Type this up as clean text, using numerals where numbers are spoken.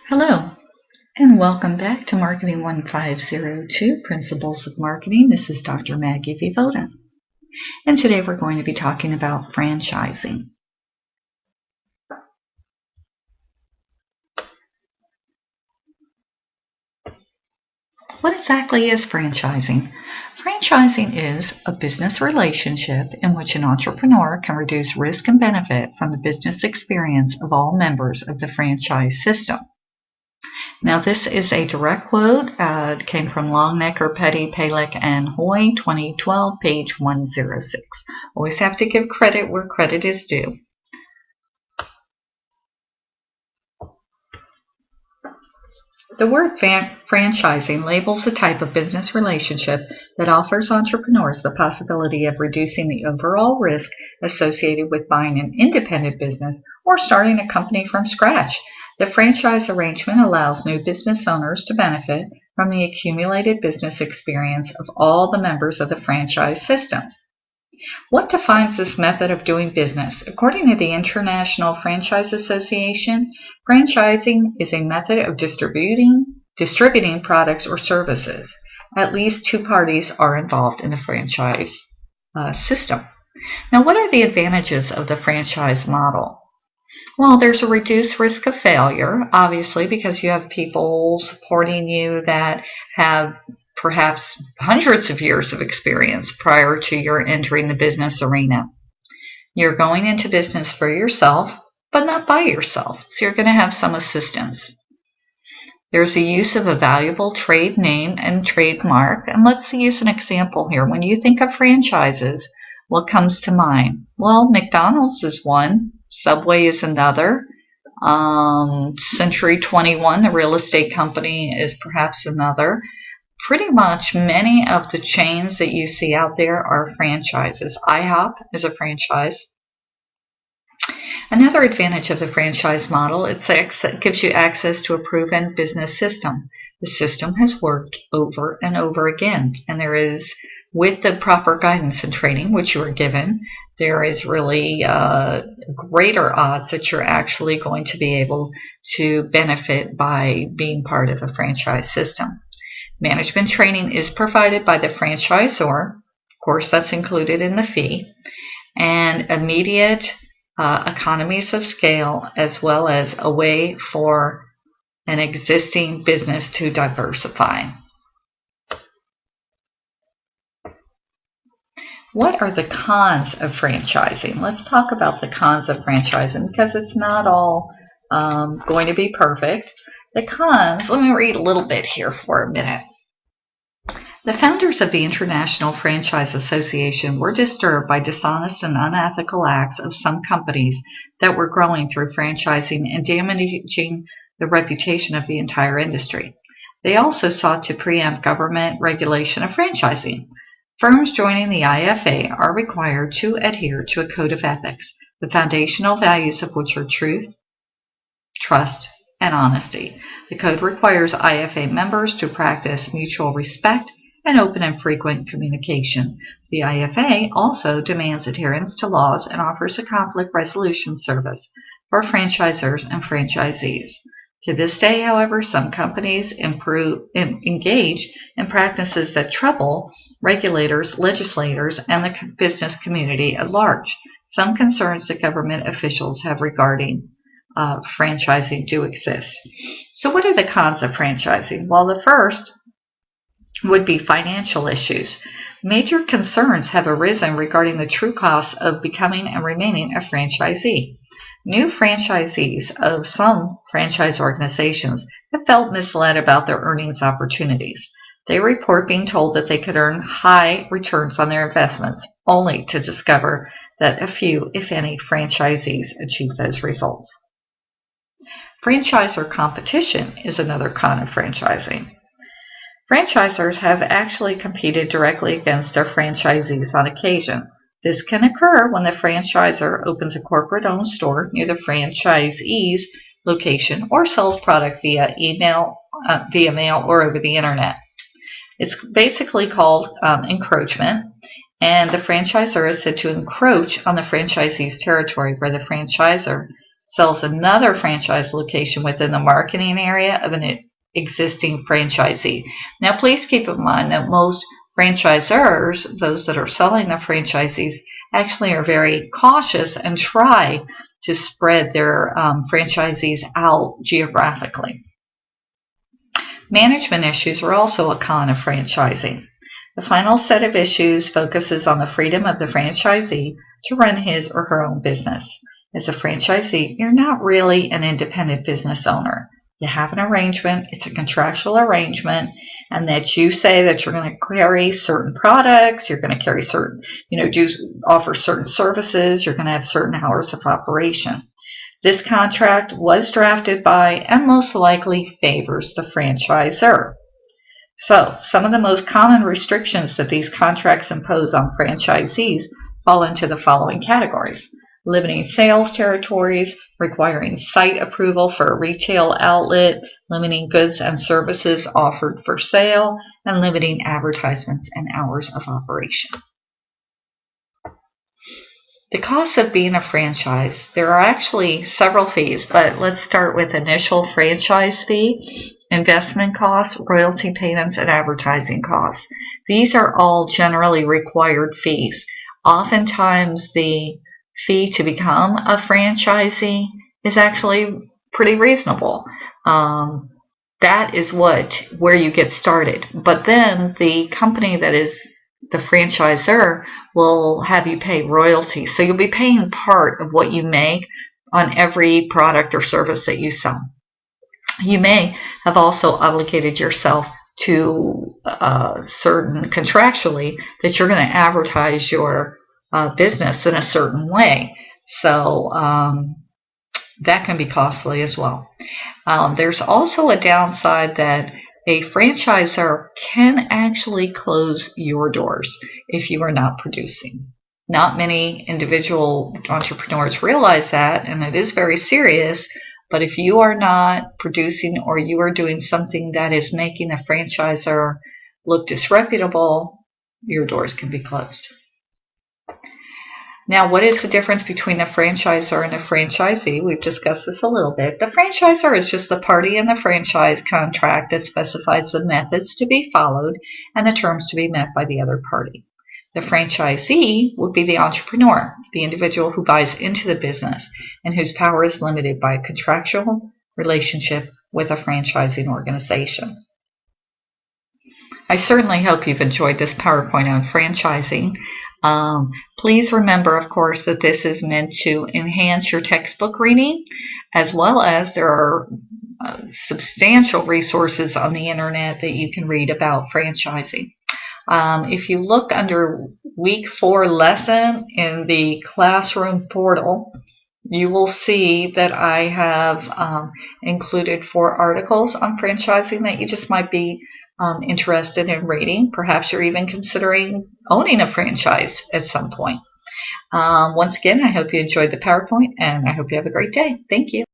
Hello, and welcome back to Marketing 1502 Principles of Marketing. This is Dr. Maggie Vivoda, and today we're going to be talking about franchising. What exactly is franchising? Franchising is a business relationship in which an entrepreneur can reduce risk and benefit from the business experience of all members of the franchise system. Now, this is a direct quote. It came from Longnecker, Petty, Palek, and Hoy, 2012, page 106. Always have to give credit where credit is due. The word franchising labels the type of business relationship that offers entrepreneurs the possibility of reducing the overall risk associated with buying an independent business or starting a company from scratch. The franchise arrangement allows new business owners to benefit from the accumulated business experience of all the members of the franchise system. What defines this method of doing business? According to the International Franchise Association, franchising is a method of distributing products or services. At least two parties are involved in the franchise system. Now, what are the advantages of the franchise model? Well, there's a reduced risk of failure, obviously, because you have people supporting you that have perhaps hundreds of years of experience prior to your entering the business arena. You're going into business for yourself, but not by yourself, so you're going to have some assistance. There's the use of a valuable trade name and trademark, and let's use an example here. When you think of franchises, what comes to mind? Well, McDonald's is one, Subway is another, Century 21, the real estate company, is perhaps another. Pretty much many of the chains that you see out there are franchises. IHOP is a franchise. Another advantage of the franchise model is it gives you access to a proven business system. The system has worked over and over again, and there is, with the proper guidance and training which you are given, there is really greater odds that you're actually going to be able to benefit by being part of a franchise system. Management training is provided by the franchisor. Of course, that's included in the fee. And immediate economies of scale, as well as a way for an existing business to diversify. What are the cons of franchising? Let's talk about the cons of franchising, because it's not all going to be perfect. The cons, let me read a little bit here for a minute. The founders of the International Franchise Association were disturbed by dishonest and unethical acts of some companies that were growing through franchising and damaging the reputation of the entire industry. They also sought to preempt government regulation of franchising. Firms joining the IFA are required to adhere to a code of ethics, the foundational values of which are truth, trust, and honesty. The code requires IFA members to practice mutual respect and open and frequent communication. The IFA also demands adherence to laws and offers a conflict resolution service for franchisors and franchisees. To this day, however, some companies engage in practices that trouble regulators, legislators, and the business community at large. Some concerns that government officials have regarding franchising do exist. So what are the cons of franchising? Well, the first would be financial issues. Major concerns have arisen regarding the true costs of becoming and remaining a franchisee. New franchisees of some franchise organizations have felt misled about their earnings opportunities. They report being told that they could earn high returns on their investments, only to discover that a few, if any, franchisees achieve those results. Franchisor competition is another con of franchising. Franchisors have actually competed directly against their franchisees on occasion. This can occur when the franchisor opens a corporate-owned store near the franchisee's location or sells product via mail or over the internet. It's basically called encroachment, and the franchisor is said to encroach on the franchisee's territory where the franchisor sells another franchise location within the marketing area of an existing franchisee. Now, please keep in mind that most franchisors, those that are selling the franchisees, actually are very cautious and try to spread their franchisees out geographically. Management issues are also a con of franchising. The final set of issues focuses on the freedom of the franchisee to run his or her own business. As a franchisee, you're not really an independent business owner. You have an arrangement, it's a contractual arrangement, and that you say that you're going to carry certain products, you're going to carry certain, offer certain services, you're going to have certain hours of operation. This contract was drafted by and most likely favors the franchisor. So, some of the most common restrictions that these contracts impose on franchisees fall into the following categories: limiting sales territories, requiring site approval for a retail outlet, limiting goods and services offered for sale, and limiting advertisements and hours of operation. The cost of being a franchise. There are actually several fees, but let's start with initial franchise fee, investment costs, royalty payments, and advertising costs. These are all generally required fees. Oftentimes the fee to become a franchisee is actually pretty reasonable. That is where you get started. But then the company that is the franchisor will have you pay royalties. So you'll be paying part of what you make on every product or service that you sell. You may have also obligated yourself to certain contractually that you're going to advertise your business in a certain way. So that can be costly as well. There's also a downside that a franchisor can actually close your doors if you are not producing. Not many individual entrepreneurs realize that, and it is very serious, but if you are not producing or you are doing something that is making a franchisor look disreputable, your doors can be closed. Now, what is the difference between a franchisor and a franchisee? We've discussed this a little bit. The franchisor is just the party in the franchise contract that specifies the methods to be followed and the terms to be met by the other party. The franchisee would be the entrepreneur, the individual who buys into the business and whose power is limited by a contractual relationship with a franchising organization. I certainly hope you've enjoyed this PowerPoint on franchising. Please remember, of course, that this is meant to enhance your textbook reading, as well as there are substantial resources on the internet that you can read about franchising. If you look under Week 4 lesson in the classroom portal, you will see that I have included 4 articles on franchising that you just might be interested in reading. Perhaps you're even considering owning a franchise at some point. Once again, I hope you enjoyed the PowerPoint, and I hope you have a great day. Thank you.